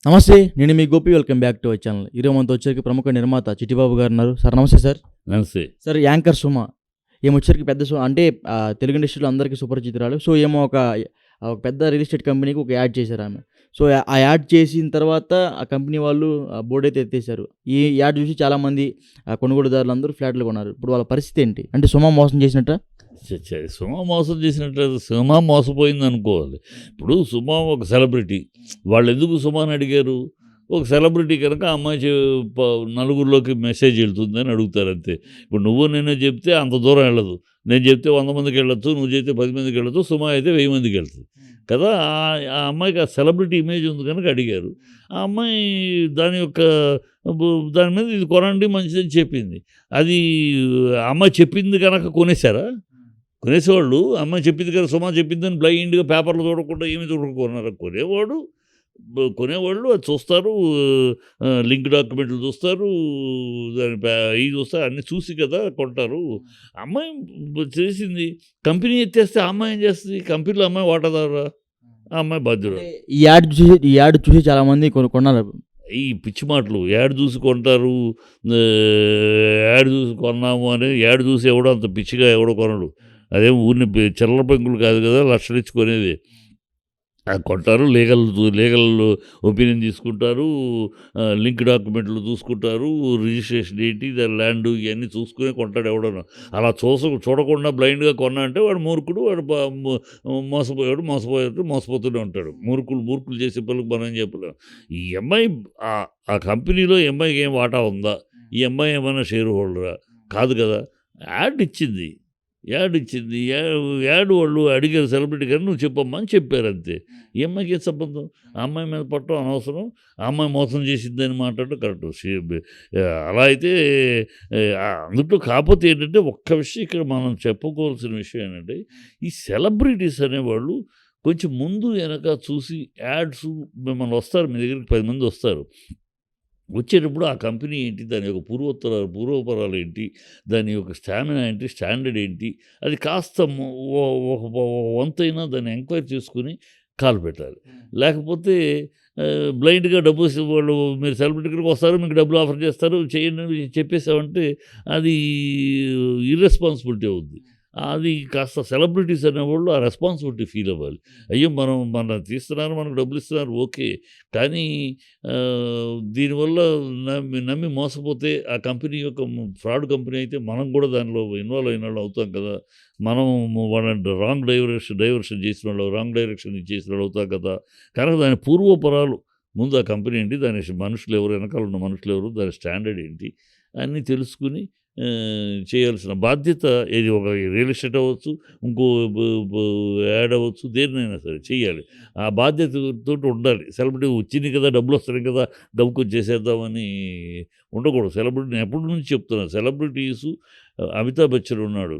నమస్తే. నేను మీ Gopi. Welcome back to our channel. ఈరోజు మనతో వచ్చేసరికి ప్రముఖ నిర్మాత చిట్టిబాబు గారు ఉన్నారు. సార్ నమస్తే సార్. నమస్తే. సార్ యాంకర్ సుమ వచ్చేసరికి పెద్ద అంటే తెలుగు ఇండస్ట్రీలో అందరికీ సుపరిచితురాలు. సో ఒక పెద్ద రియల్ ఎస్టేట్ కంపెనీకి ఒక యాడ్ చేశారు ఆమె. సో ఆ యాడ్ చేసిన తర్వాత ఆ కంపెనీ వాళ్ళు బోర్డు అయితే ఎత్తేసారు. ఈ యాడ్ చూసి చాలామంది కొనుగోలుదారులు అందరూ ఫ్లాట్లు కొన్నారు. ఇప్పుడు వాళ్ళ పరిస్థితి ఏంటి? అంటే సుమ మోసం చేసినట్ట? సుమ మోసం చేసినట్టు సుమ మోసపోయింది అనుకోవాలి. ఇప్పుడు సుమ ఒక సెలబ్రిటీ. వాళ్ళు ఎందుకు సుమని అడిగారు? ఒక సెలబ్రిటీ కనుక ఆ అమ్మాయి నలుగురిలోకి మెసేజ్ వెళ్తుంది అని అడుగుతారు అంతే. ఇప్పుడు నువ్వు నేనే చెప్తే అంత దూరం వెళ్ళదు. నేను చెప్తే 100 మందికి వెళ్ళొచ్చు, నువ్వు చెప్తే 10 మందికి వెళ్ళొచ్చు, సుమ అయితే 1000 మందికి వెళ్తుంది కదా. ఆ అమ్మాయికి ఆ సెలబ్రిటీ ఇమేజ్ ఉంది కనుక అడిగారు. ఆ అమ్మాయి దాని మీద ఇది కొనండి మంచిదని చెప్పింది. అది అమ్మాయి చెప్పింది కనుక కొనేసారా? కొనేసేవాళ్ళు అమ్మాయి చెప్పింది కదా, సుమా చెప్పిందని బ్లైండ్గా పేపర్లు చూడకుండా ఏమి చూడకున్నారు. కొనేవాళ్ళు అది చూస్తారు, లింక్ డాక్యుమెంట్లు చూస్తారు, దాని ఇవి చూస్తారు, అన్నీ చూసి కదా కొంటారు. అమ్మాయి చేసింది, కంపెనీ ఎత్తేస్తే అమ్మాయి ఏం చేస్తుంది? కంపెనీలో అమ్మాయి వాటాదారా? ఆ అమ్మాయి బాధ్యుడు. ఈ యాడ్ చూసి చాలామంది కొన్నారు. ఈ పిచ్చి మాటలు యాడ్ చూసి కొంటారు, యాడ్ చూసి కొన్నాము అని యాడ్ చూసి ఎవడో అంత పిచ్చిగా ఎవడో కొనడు. అదేం ఊరిని చిల్లర పెంకులు కాదు కదా, లక్షలు ఇచ్చి కొనేది. కొంటారు, లీగల్ ఒపీనియన్ తీసుకుంటారు, లింక్ డాక్యుమెంట్లు చూసుకుంటారు, రిజిస్ట్రేషన్ ఏంటి, దాని ల్యాండ్ ఇవన్నీ చూసుకునే కొంటాడు ఎవడన్నా. అలా చూడకుండా బ్లైండ్గా కొన్నా అంటే వాడు మూర్ఖుడు, వాడు మోసపోతూనే ఉంటాడు. మూర్ఖులు చేసే పనులకు మనం ఏం చెప్పలేము. ఈ అమ్మాయి ఆ కంపెనీలో ఈ అమ్మాయికి ఏం వాటా ఉందా? ఈ అమ్మాయి ఏమైనా షేర్ హోల్డరా? కాదు కదా. యాడ్ ఇచ్చింది. యాడ్ వాళ్ళు అడిగారు సెలబ్రిటీ గారు, నువ్వు చెప్పమ్మా అని చెప్పారు అంతే. ఈ అమ్మాయికి ఏ సంబంధం? ఆ అమ్మాయి మీద పట్టడం అనవసరం. ఆ అమ్మాయి మోసం చేసిందని మాట్లాడటం కరెక్ట్. అలా అయితే అందులో కాకపోతే ఏంటంటే ఒక్క విషయం ఇక్కడ మనం చెప్పుకోవాల్సిన విషయం ఏంటంటే, ఈ సెలబ్రిటీస్ అనేవాళ్ళు కొంచెం ముందు వెనక చూసి యాడ్స్ మిమ్మల్ని వస్తారు, మీ దగ్గరికి 10 మంది వస్తారు. వచ్చేటప్పుడు ఆ కంపెనీ ఏంటి, దాని యొక్క పూర్వపరాలు ఏంటి, దాని యొక్క స్టామినా ఏంటి, స్టాండర్డ్ ఏంటి, అది కాస్త ఒక వంతైనా దాన్ని ఎంక్వైరీ చేసుకుని కాలు పెట్టాలి. లేకపోతే బ్లైండ్గా డబ్బు వాళ్ళు, మీరు సెలబ్రిటీకి వస్తారు, మీకు డబ్బులు ఆఫర్ చేస్తారు, చేయండి చెప్పేసామంటే అది ఇర్రెస్పాన్సిబిలిటీ అవుద్ది. అది కాస్త సెలబ్రిటీస్ అనేవాళ్ళు ఆ రెస్పాన్సిబిలిటీ ఫీల్ అవ్వాలి. అయ్యో మన తీస్తున్నారు, మనకు డబ్బులు ఇస్తున్నారు, ఓకే. కానీ దీనివల్ల నమ్మి మోసపోతే ఆ కంపెనీ యొక్క ఫ్రాడ్ కంపెనీ అయితే మనం కూడా దానిలో ఇన్వాల్వ్ అయిన వాళ్ళు అవుతాం కదా. మనం వాళ్ళని రాంగ్ డైవర్షన్ చేసిన వాళ్ళు, రాంగ్ డైరెక్షన్ చేసిన వాళ్ళు అవుతాం కదా. కనుక దాని పూర్వపరాలు ముందు ఆ కంపెనీ ఏంటి, దాని మనుషులు ఎవరు, వెనకాల ఉన్న మనుషులు ఎవరు, దాని స్టాండర్డ్ ఏంటి అన్నీ తెలుసుకుని చేయాల్సిన బాధ్యత ఇది. ఒక రియల్ ఎస్టేట్ అవ్వచ్చు, ఇంకో యాడ్ అవ్వచ్చు, దేనినైనా సరే చేయాలి. ఆ బాధ్యతతో ఉండాలి. సెలబ్రిటీ వచ్చింది కదా, డబ్బులు వస్తున్నాయి కదా, గబుకొని చేసేద్దామని ఉండకూడదు. సెలబ్రిటీని ఎప్పటి నుంచి చెప్తున్నాను, సెలబ్రిటీసు అమితాబ్ బచ్చన్ ఉన్నాడు.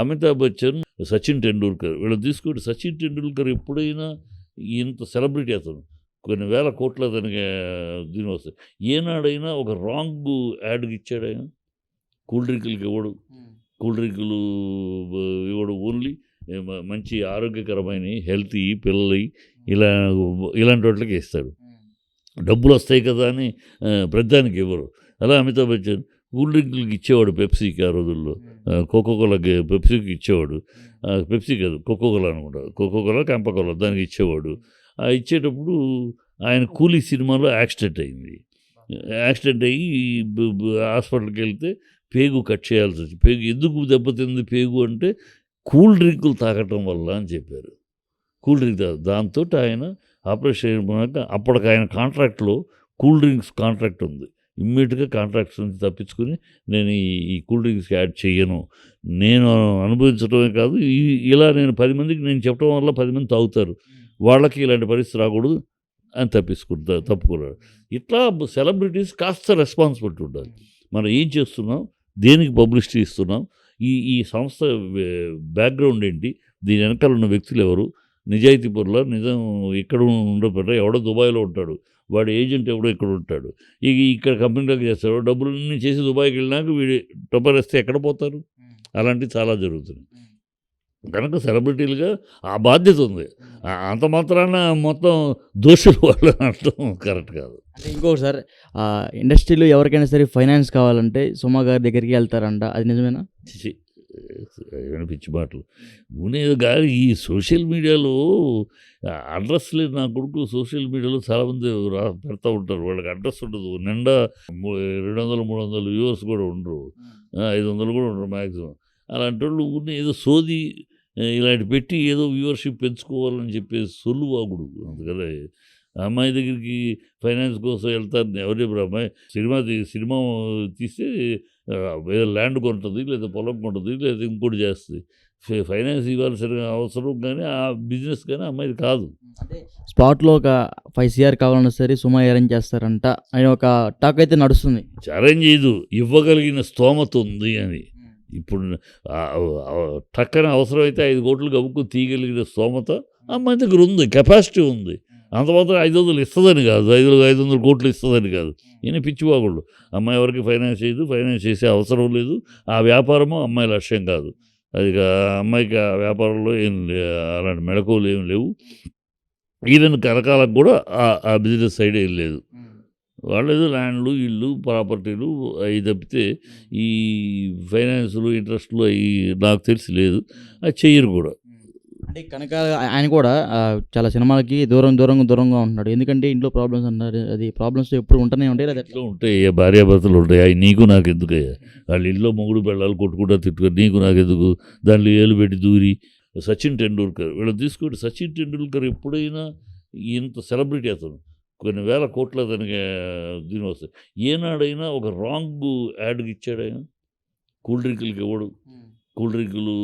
అమితాబ్ బచ్చన్, సచిన్ టెండూల్కర్, వీళ్ళు తీసుకుంటే సచిన్ టెండూల్కర్ ఎప్పుడైనా ఇంత సెలబ్రిటీ అతను కొన్ని వేల కోట్ల అతనికి దీని వస్తాయి. ఏనాడైనా ఒక రాంగ్ యాడ్కి ఇచ్చాడు ఆయన? కూల్ డ్రింకులకి ఇవ్వడు, ఇవ్వడు. ఓన్లీ మంచి ఆరోగ్యకరమైన హెల్తీ పిల్లలు ఇలాంటి వాటికి ఇస్తాడు. డబ్బులు వస్తాయి కదా అని ప్రతిదానికి ఇవ్వరు. అలా అమితాబ్ బచ్చన్ కూల్ డ్రింకులకి ఇచ్చేవాడు. పెప్సీకి ఆ రోజుల్లో, కోకోకోలాకి, పెప్సీకి ఇచ్చేవాడు. పెప్సీ కాదు, కోకోకోలా అనుకుంటా, కోకోకోలా క్యాంపకోలా, దానికి ఇచ్చేవాడు. ఇచ్చేటప్పుడు ఆయన కూలీ సినిమాలో యాక్సిడెంట్ అయ్యి హాస్పిటల్కి వెళ్తే పేగు కట్ చేయాల్సి వచ్చింది. పేగు ఎందుకు దెబ్బతింది పేగు అంటే కూల్ డ్రింకులు తాగటం వల్ల అని చెప్పారు. కూల్ డ్రింక్ దాంతో ఆయన ఆపరేషన్ అయిపోయాక అప్పటికి ఆయన కాంట్రాక్ట్లో కూల్ డ్రింక్స్ కాంట్రాక్ట్ ఉంది. ఇమ్మీడియట్గా కాంట్రాక్ట్స్ నుంచి తప్పించుకుని నేను ఈ కూల్ డ్రింక్స్కి యాడ్ చేయను, నేను అనుభవించడమే కాదు, ఇలా నేను 10 మందికి నేను చెప్పడం వల్ల 10 మంది తాగుతారు, వాళ్ళకి ఇలాంటి పరిస్థితి రాకూడదు అని తప్పుకున్నాడు. ఇట్లా సెలబ్రిటీస్ కాస్త రెస్పాన్సిబిలిటీ ఉండాలి. మనం ఏం చేస్తున్నాం, దేనికి పబ్లిసిటీ ఇస్తున్నాం, ఈ సంస్థ బ్యాక్గ్రౌండ్ ఏంటి, దీని వెనకాల ఉన్న వ్యక్తులు ఎవరు, నిజాయితీ పరుల, నిజం ఇక్కడ ఉండబెట్ట, ఎవడో దుబాయ్లో ఉంటాడు, వాడి ఏజెంట్ ఎవడో ఇక్కడ ఉంటాడు, ఇక్కడ కంపెనీలోకి చేస్తాడు, డబ్బులన్నీ చేసి దుబాయ్కి వెళ్ళినాక వీడి టొప్పరేస్తే ఎక్కడ పోతారు? అలాంటివి చాలా జరుగుతున్నాయి. కనుక సెలబ్రిటీలుగా ఆ బాధ్యత ఉంది. అంత మాత్రాన మొత్తం దోషులు వాళ్ళు అనటం కరెక్ట్ కాదు. అంటే ఇంకొకటి సార్, ఇండస్ట్రీలో ఎవరికైనా సరే ఫైనాన్స్ కావాలంటే సుమ గారి దగ్గరికి వెళ్తారంట. అది నిజమేనా? ఛీ! ఏమైనా పిచ్చి మాటలు. ఉండేది గాని ఈ సోషల్ మీడియాలో అడ్రస్ లేదు. నా కొడుకు సోషల్ మీడియాలో చాలామంది పెడతా ఉంటారు. వాళ్ళకి అడ్రస్ ఉండదు. నిండా 200, 300 వ్యూవర్స్ కూడా ఉండరు. 500 కూడా ఉండరు మ్యాక్సిమం. అలాంటోళ్ళు ఊరినే ఏదో సోది ఇలాంటి పెట్టి ఏదో వ్యూవర్‌షిప్ పెంచుకోవాలని చెప్పేసి సొల్లు వాగుడు. అందుకని ఆ అమ్మాయి దగ్గరికి ఫైనాన్స్ కోసం వెళ్తారని ఎవరు చెప్పారు? అమ్మాయి సినిమా తీస్తే ఏదో ల్యాండ్ కొంటది, లేదా పొలం కొంటది, లేదా ఇంకోటి చేస్తది. ఫైనాన్స్ ఇవ్వాల్సిన అవసరం కానీ, ఆ బిజినెస్ కానీ అమ్మాయిది కాదు. అంటే స్పాట్‌లో ఒక 5 సీఆర్ కావాలన్నా సరే సుమ అరేంజ్ చేస్తారంట అని ఒక టాక్ అయితే నడుస్తుంది. అరేంజ్ చేయదు. ఇవ్వగలిగిన స్తోమత ఉంది అని. ఇప్పుడు టక్కన అవసరమైతే 5 కోట్లు గబుక్కుని తీయగలిగిన స్తోమత అమ్మాయి దగ్గర ఉంది. కెపాసిటీ ఉంది. అంత మాత్రం 500 ఇస్తదని కాదు. 500 కోట్లు ఇస్తదని కాదు. ఈయన పిచ్చివాగుళ్ళు. అమ్మాయి ఎవరికి ఫైనాన్స్ చేయదు. ఫైనాన్స్ చేసే అవసరం లేదు. ఆ వ్యాపారము అమ్మాయి లక్ష్యం కాదు. అది అమ్మాయికి ఆ వ్యాపారంలో ఏం అలాంటి మెళకువలు ఏమి లేవు. ఈవెన్ కనకాలకు కూడా ఆ బిజినెస్ సైడ్ ఏం లేదు. వాళ్ళు ఏదో ల్యాండ్లు, ఇల్లు, ప్రాపర్టీలు అవి తప్పితే ఈ ఫైనాన్స్‌లు, ఇంట్రెస్ట్‌లు అయి నాకు తెలిసి లేదు. అది చెయ్యరు కూడా. అంటే కనక ఆయన కూడా చాలా సినిమాలకి దూరంగా ఉంటున్నాడు. ఎందుకంటే ఇంట్లో ప్రాబ్లమ్స్ అన్నారు. అది ప్రాబ్లమ్స్ ఎప్పుడు ఉంటూనే ఉంటాయి. లేదా ఇంట్లో ఉంటాయి. భార్యాభర్తలు ఉంటాయి. అవి నీకు నాకెందుకయ్యా? వాళ్ళ ఇంట్లో మొగుడు పెళ్ళాలు కొట్టుకుంటా తిట్టుకొని నీకు నాకెందుకు? దాంట్లో ఏలు పెట్టి దూరి సచిన్ టెండూల్కర్ వీళ్ళని తీసుకోండి. సచిన్ టెండూల్కర్ ఎప్పుడైనా ఇంత సెలబ్రిటీ అతను. కొన్ని వేల కోట్ల అతనికి దీని వస్తాయి. ఏనాడైనా ఒక రాంగ్ యాడ్‌కి ఇచ్చాడు ఆయన? కూల్ డ్రింకులకి ఇవ్వడు. కూల్ డ్రింకులు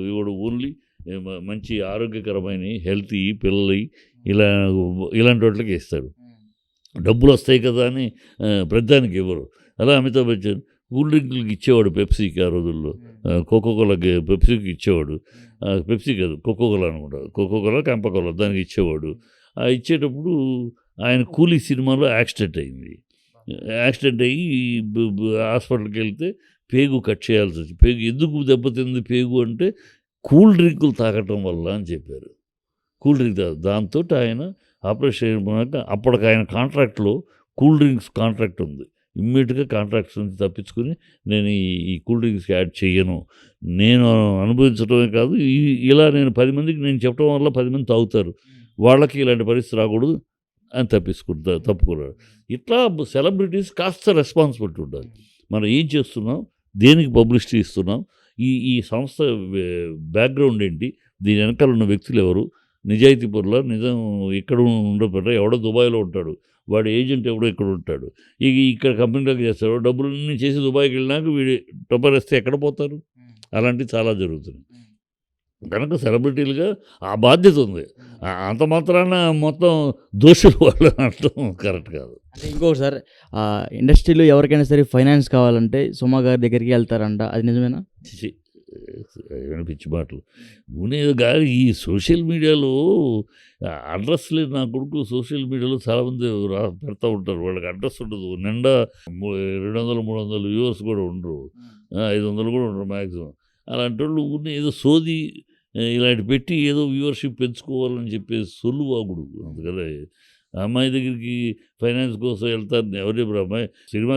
ఇవ్వడు. ఓన్లీ మంచి ఆరోగ్యకరమైనవి, హెల్తీ పిల్లలవి ఇలాంటి వాటికి ఇస్తాడు. డబ్బులు వస్తాయి కదా అని ప్రతిదానికి ఇవ్వరు. అలా అమితాబ్ బచ్చన్ కూల్ డ్రింకులకి ఇచ్చేవాడు పెప్సీకి ఆ రోజుల్లో. కోకోకోలాకి పెప్సీకి ఇచ్చేవాడు. పెప్సీ కాదు కోకోకోలా అనుకుంటా. కోకోకోలా, కెంపకోలా దానికి ఇచ్చేవాడు. ఇచ్చేటప్పుడు ఆయన కూలీ సినిమాలో యాక్సిడెంట్ అయింది. యాక్సిడెంట్ అయ్యి హాస్పిటల్కి వెళ్తే పేగు కట్ చేయాల్సి వచ్చింది. పేగు ఎందుకు దెబ్బతింది పేగు అంటే కూల్ డ్రింకులు తాగటం వల్ల అని చెప్పారు. కూల్ డ్రింక్ దాంతో ఆయన ఆపరేషన్ అయిపోయాక అప్పటికి ఆయన కాంట్రాక్ట్లో కూల్ డ్రింక్స్ కాంట్రాక్ట్ ఉంది. ఇమ్మీడియట్గా కాంట్రాక్ట్స్ నుంచి తప్పించుకుని నేను ఈ కూల్ డ్రింక్స్కి యాడ్ చేయను, నేను అనుభవించడమే కాదు ఇలా నేను 10 మందికి నేను చెప్పడం వల్ల 10 మంది తాగుతారు, వాళ్ళకి ఇలాంటి పరిస్థితి రాకూడదు అని తప్పుకున్నాడు. ఇట్లా సెలబ్రిటీస్ కాస్త రెస్పాన్సిబిలిటీ ఉండాలి. మనం ఏం చేస్తున్నాం, దేనికి పబ్లిసిటీ ఇస్తున్నాం, ఈ సంస్థ బ్యాక్గ్రౌండ్ ఏంటి, దీని వెనకాల ఉన్న వ్యక్తులు ఎవరు, నిజాయితీ పరుల, నిజం ఇక్కడ ఉండబట్ట ఎవడో దుబాయ్లో ఉంటాడు, వాడి ఏజెంట్ ఎవడో ఇక్కడ ఉంటాడు, ఇక్కడ కంపెనీలోకి చేస్తాడు, డబ్బులన్నీ చేసి దుబాయ్కి వెళ్ళినాక వీడి టొప్పరేస్తే ఎక్కడ పోతారు? అలాంటివి చాలా జరుగుతున్నాయి. కనుక సెలబ్రిటీలుగా ఆ బాధ్యత ఉంది. అంత మాత్రాన మొత్తం దోషులు వాళ్ళు అనటం కరెక్ట్ కాదు. అంటే ఇంకొకటి సార్, ఇండస్ట్రీలో ఎవరికైనా సరే ఫైనాన్స్ కావాలంటే సుమ గారి దగ్గరికి వెళ్తారంట. అది నిజమేనా? ఛీ! ఏమైనా పిచ్చి మాటలు. ఉండేది గాని ఈ సోషల్ మీడియాలో అడ్రస్ లేదు. నా కొడుకు సోషల్ మీడియాలో చాలామంది పెడతా ఉంటారు. వాళ్ళకి అడ్రస్ ఉండదు. నిండా 200, 300 వ్యూవర్స్ కూడా ఉండరు. 500 కూడా ఉండరు మ్యాక్సిమం. అలాంటోళ్ళు ఊరినే ఏదో సోది ఇలాంటి పెట్టి ఏదో వ్యూవర్‌షిప్ పెంచుకోవాలని చెప్పేసి సొల్లు వాగుడు. అందుకని ఆ అమ్మాయి దగ్గరికి ఫైనాన్స్ కోసం వెళ్తారని ఎవరు చెప్పారు? అమ్మాయి సినిమా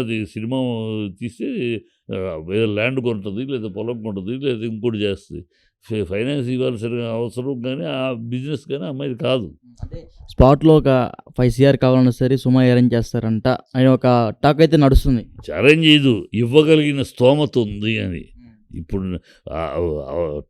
తీస్తే ఏదో ల్యాండ్ కొంటది, లేదా పొలం కొంటది, లేదా ఇంకోటి చేస్తది. ఫైనాన్స్ ఇవ్వాల్సిన అవసరం కానీ, ఆ బిజినెస్ కానీ అమ్మాయిది కాదు. అంటే స్పాట్‌లో ఒక 5 సీఆర్ కావాలన్నా సరే సుమ అరేంజ్ చేస్తారంట అని ఒక టాక్ అయితే నడుస్తుంది. అరేంజ్ చేయదు. ఇవ్వగలిగిన స్తోమత ఉంది అని. ఇప్పుడు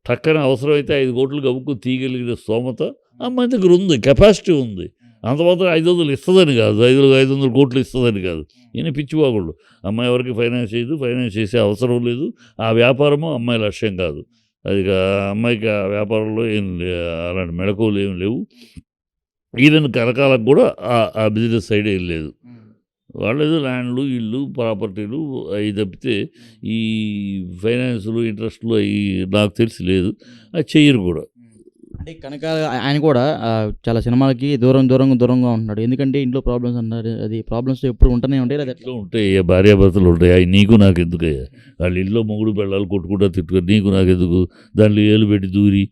టక్కన అవసరమైతే 5 కోట్లు గబుక్కుని తీయగలిగిన స్తోమత అమ్మాయి దగ్గర ఉంది. కెపాసిటీ ఉంది. అంత మాత్రం 500 ఇస్తదని కాదు. 500 కోట్లు ఇస్తదని కాదు. ఈయన పిచ్చివాగుళ్ళు. అమ్మాయి ఎవరికి ఫైనాన్స్ చేయదు. ఫైనాన్స్ చేసే అవసరం లేదు. ఆ వ్యాపారము అమ్మాయి లక్ష్యం కాదు. అది అమ్మాయికి ఆ వ్యాపారంలో ఏం అలాంటి మెళకువలు ఏమి లేవు. ఈవెన్ కనకాలకు కూడా ఆ బిజినెస్ సైడ్ ఏం లేదు. వాళ్ళు ఏదో ల్యాండ్లు, ఇల్లు, ప్రాపర్టీలు అవి తప్పితే ఈ ఫైనాన్స్‌లు, ఇంట్రెస్ట్‌లు అవి నాకు తెలిసి లేదు. అది చెయ్యరు కూడా. అంటే కనుక ఆయన కూడా చాలా సినిమాలకి దూరంగా ఉంటున్నాడు. ఎందుకంటే ఇంట్లో ప్రాబ్లమ్స్ అన్నారు. అది ప్రాబ్లమ్స్ ఎప్పుడు ఉంటూనే ఉంటాయి. లేదా ఇంట్లో ఉంటాయి భార్యాభర్తలు ఉంటాయి. అవి నీకు నాకు ఎందుకయ్యా? వాళ్ళ ఇంట్లో మొగుడు పెళ్ళాలు కొట్టుకుంటా తిట్టుకొని నీకు నాకు ఎందుకు? దాంట్లో ఏలు పెట్టి దూరి